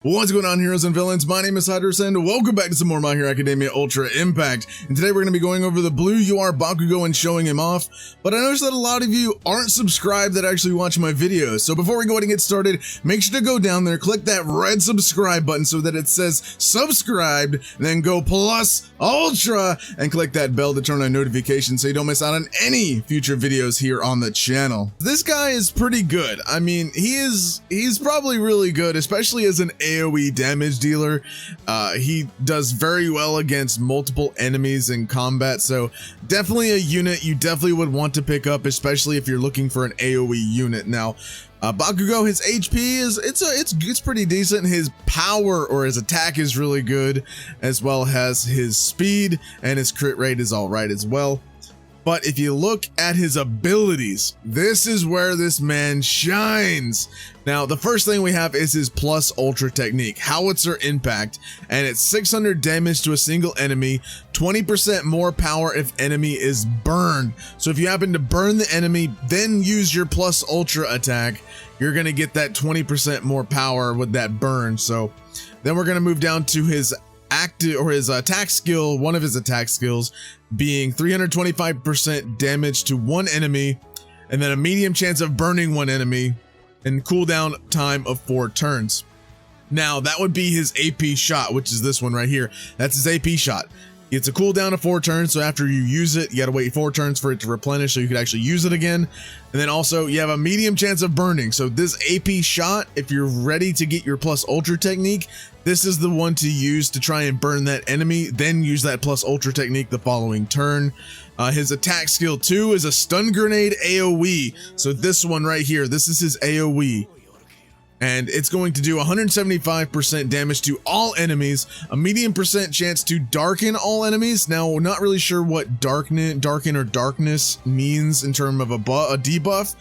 What's going on, heroes and villains? My name is Hydros and welcome back to some more My Hero Academia Ultra Impact. And today we're going to be going over the BLUE UR Bakugo and showing him off. But I noticed that a lot of you aren't subscribed that actually watch my videos. So before we go ahead and get started, make sure to go down there, click that red subscribe button so that it says subscribed, then go plus ultra and click that bell to turn on notifications so you don't miss out on any future videos here on the channel. This guy is pretty good. I mean, he's probably really good, especially as an AoE damage dealer. He does very well against multiple enemies in combat, so definitely a unit you definitely would want to pick up, especially if you're looking for an AoE unit. Now, Bakugo, his HP it's pretty decent. His power or his attack is really good, as well as his speed, and his crit rate is all right as well. But if you look at his abilities, this is where this man shines. Now, the first thing we have is his plus ultra technique, Howitzer Impact, and it's 600 damage to a single enemy, 20% more power if enemy is burned. So if you happen to burn the enemy, then use your plus ultra attack, you're gonna get that 20% more power with that burn. So then we're gonna move down to his active or his attack skill, one of his attack skills being 325% damage to one enemy, and then a medium chance of burning one enemy, and cooldown time of 4 turns. Now that would be his AP shot, which is this one right here. That's his AP shot. It's a cooldown of 4 turns, so after you use it, you gotta wait 4 turns for it to replenish so you could actually use it again. And then also you have a medium chance of burning. So this AP shot, if you're ready to get your plus ultra technique, this is the one to use to try and burn that enemy, then use that plus ultra technique the following turn. His attack skill 2 is a stun grenade AoE. So this one right here, this is his AoE. And it's going to do 175% damage to all enemies, a medium percent chance to darken all enemies. Now, not really sure what darken or darkness means in terms of a debuff.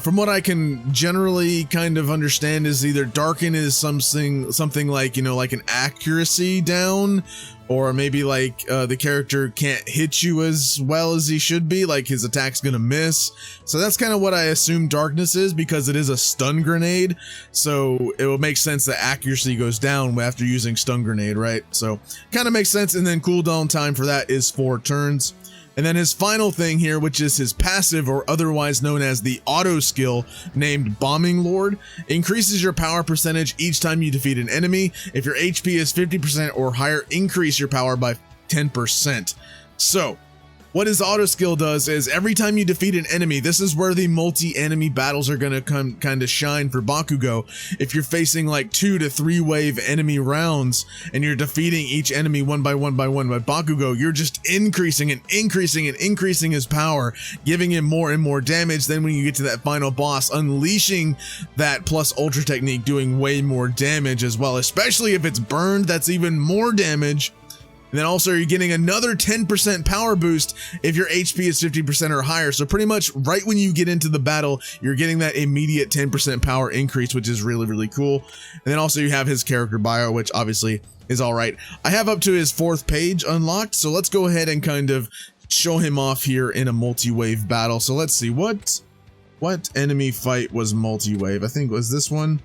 From what I can generally kind of understand is either darken is something like, you know, like an accuracy down, or maybe like the character can't hit you as well as he should be, like his attack's gonna miss. So that's kind of what I assume darkness is, because it is a stun grenade, so it will make sense that accuracy goes down after using stun grenade, right? So kind of makes sense. And then cooldown time for that is 4 turns. And then his final thing here, which is his passive, or otherwise known as the auto skill, named Bombing Lord, increases your power percentage each time you defeat an enemy. If your HP is 50% or higher, increase your power by 10%. So what his auto skill does is every time you defeat an enemy, this is where the multi-enemy battles are going to come kind of shine for Bakugo. If you're facing like 2 to 3 wave enemy rounds and you're defeating each enemy one by one by Bakugo, you're just increasing his power, giving him more and more damage. Then when you get to that final boss, unleashing that plus ultra technique, doing way more damage as well, especially if it's burned, that's even more damage. And then also you're getting another 10% power boost if your HP is 50% or higher. So pretty much right when you get into the battle, you're getting that immediate 10% power increase, which is really, really cool. And then also you have his character bio, which obviously is all right. I have up to his 4th page unlocked. So let's go ahead and kind of show him off here in a multi-wave battle. So let's see what enemy fight was multi-wave. I think it was this one.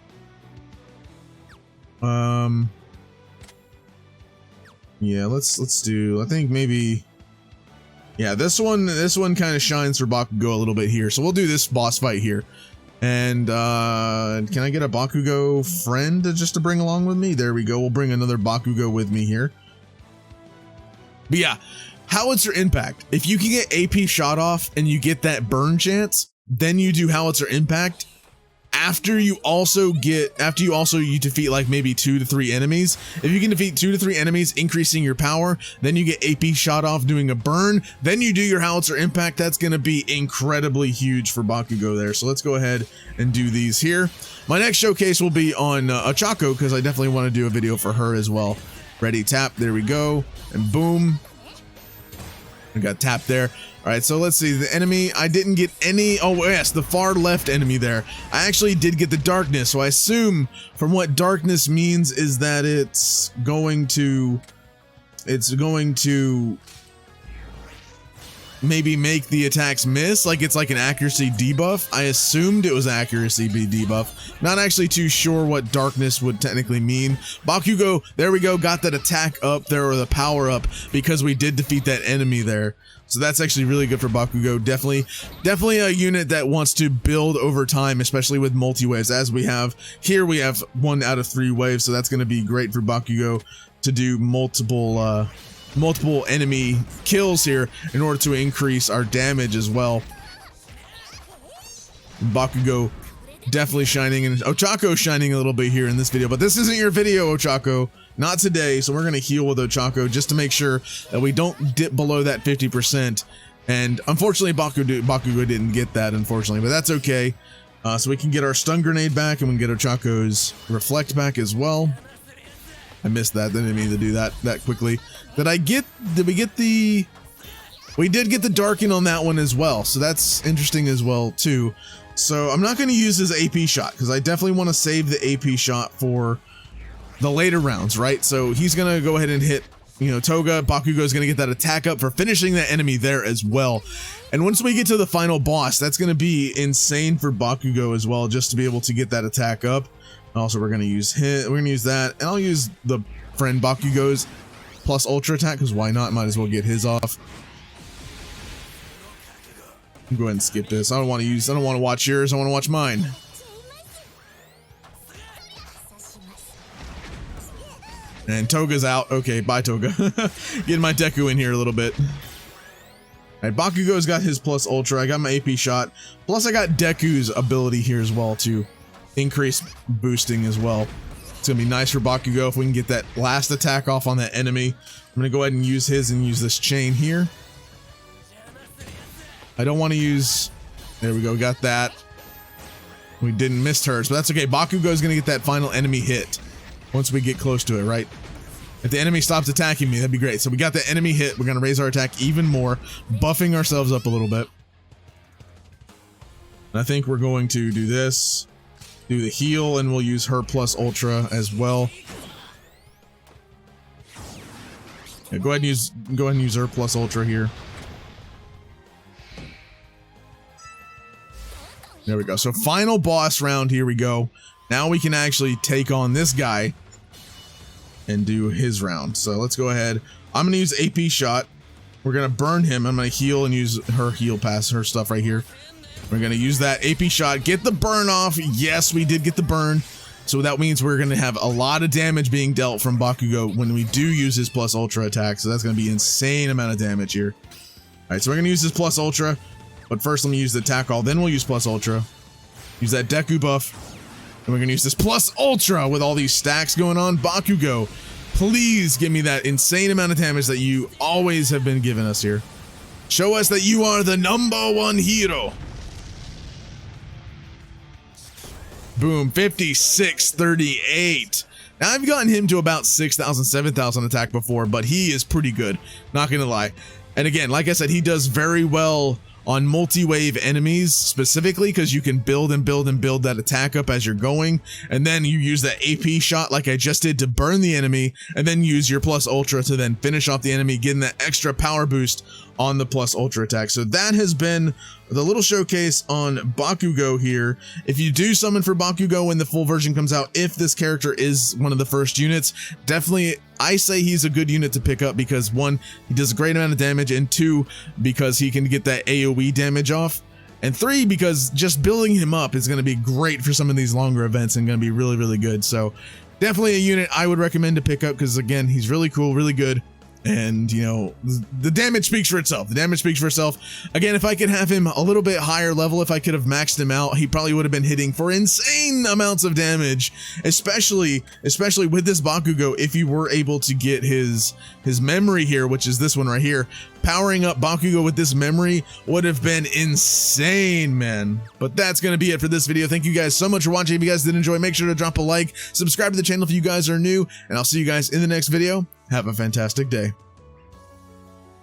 Yeah, let's do, I think maybe, yeah, this one kind of shines for Bakugo a little bit here. So we'll do this boss fight here. And can I get a Bakugo friend just to bring along with me? There we go. We'll bring another Bakugo with me here. But yeah, Howitzer Impact. If you can get AP shot off and you get that burn chance, then you do Howitzer Impact. After you defeat like maybe 2 to 3 enemies. If you can defeat 2 to 3 enemies, increasing your power, then you get AP shot off doing a burn, then you do your Howitzer Impact. That's going to be incredibly huge for Bakugo there. So let's go ahead and do these here. My next showcase will be on Ochako, because I definitely want to do a video for her as well. Ready, tap, there we go, and boom. I got tapped there. All right, so let's see, the enemy, I didn't get any, oh yes, the far left enemy there. I actually did get the darkness, so I assume from what darkness means is that it's going to maybe make the attacks miss, like it's like an accuracy debuff. I assumed it was accuracy debuff. Not actually too sure what darkness would technically mean. Bakugo, there we go, got that attack up there, or the power up, because we did defeat that enemy there. So that's actually really good for Bakugo. Definitely a unit that wants to build over time, especially with multi-waves. As we have here, we have 1 out of 3 waves, so that's going to be great for Bakugo to do multiple enemy kills here in order to increase our damage as well. Bakugo definitely shining, and Ochako shining a little bit here in this video, but this isn't your video, Ochako. Not today, so we're going to heal with Ochako just to make sure that we don't dip below that 50%. And unfortunately, Bakugo didn't get that, unfortunately, but that's okay. So we can get our stun grenade back, and we can get Ochako's reflect back as well. I missed that. Didn't mean to do that quickly. Did we get the... We did get the darking on that one as well, so that's interesting as well, too. So I'm not going to use his AP shot, because I definitely want to save the AP shot for the later rounds, right? So he's going to go ahead and hit, you know, Toga. Bakugo is going to get that attack up for finishing that enemy there as well. And once we get to the final boss, that's going to be insane for Bakugo as well, just to be able to get that attack up. Also, we're going to use that, and I'll use the friend Bakugo's plus ultra attack, because why not? Might as well get his off. Go ahead and skip this. I don't want to watch yours, I want to watch mine. And Toga's out. Okay, bye Toga. Getting my Deku in here a little bit. Alright, Bakugo's got his plus ultra. I got my AP shot. Plus I got Deku's ability here as well to increase boosting as well. It's gonna be nice for Bakugo if we can get that last attack off on that enemy. I'm gonna go ahead and use his and use this chain here. I don't want to use... There we go, got that. We didn't miss hers, but that's okay. Bakugo's gonna get that final enemy hit once we get close to it, right? If the enemy stops attacking me, that'd be great. So we got the enemy hit. We're gonna raise our attack even more, buffing ourselves up a little bit. And I think we're going to do this, do the heal, and we'll use her plus ultra as well. Yeah, go ahead and use her plus ultra here. There we go. So final boss round, here we go. Now we can actually take on this guy and do his round. So let's go ahead. I'm going to use AP shot. We're going to burn him. I'm going to heal and use her heal pass, her stuff right here. We're going to use that AP shot. Get the burn off. Yes, we did get the burn. So that means we're going to have a lot of damage being dealt from Bakugo when we do use his plus ultra attack. So that's going to be an insane amount of damage here. All right, so we're going to use his plus ultra. But first, let me use the attack all. Then we'll use plus ultra. Use that Deku buff. And we're going to use this plus ultra with all these stacks going on. Bakugo, please give me that insane amount of damage that you always have been giving us here. Show us that you are the #1 hero. Boom, 5638. Now, I've gotten him to about 6,000, 7,000 attack before, but he is pretty good. Not going to lie. And again, like I said, he does very well on multi-wave enemies specifically, because you can build and build and build that attack up as you're going, and then you use that AP shot like I just did to burn the enemy, and then use your plus ultra to then finish off the enemy, getting that extra power boost on the plus ultra attack. So that has been the little showcase on Bakugo here. If you do summon for Bakugo when the full version comes out, if this character is one of the first units, definitely I say he's a good unit to pick up, because 1, he does a great amount of damage, and 2, because he can get that AoE damage off, and 3, because just building him up is going to be great for some of these longer events and going to be really, really good. So definitely a unit I would recommend to pick up, because again, he's really cool, really good. And, you know, the damage speaks for itself. The damage speaks for itself. Again, if I could have him a little bit higher level, if I could have maxed him out, he probably would have been hitting for insane amounts of damage, especially with this Bakugo. If you were able to get his memory here, which is this one right here, powering up Bakugo with this memory would have been insane, man. But that's going to be it for this video. Thank you guys so much for watching. If you guys did enjoy, make sure to drop a like, subscribe to the channel if you guys are new, and I'll see you guys in the next video. Have a fantastic day.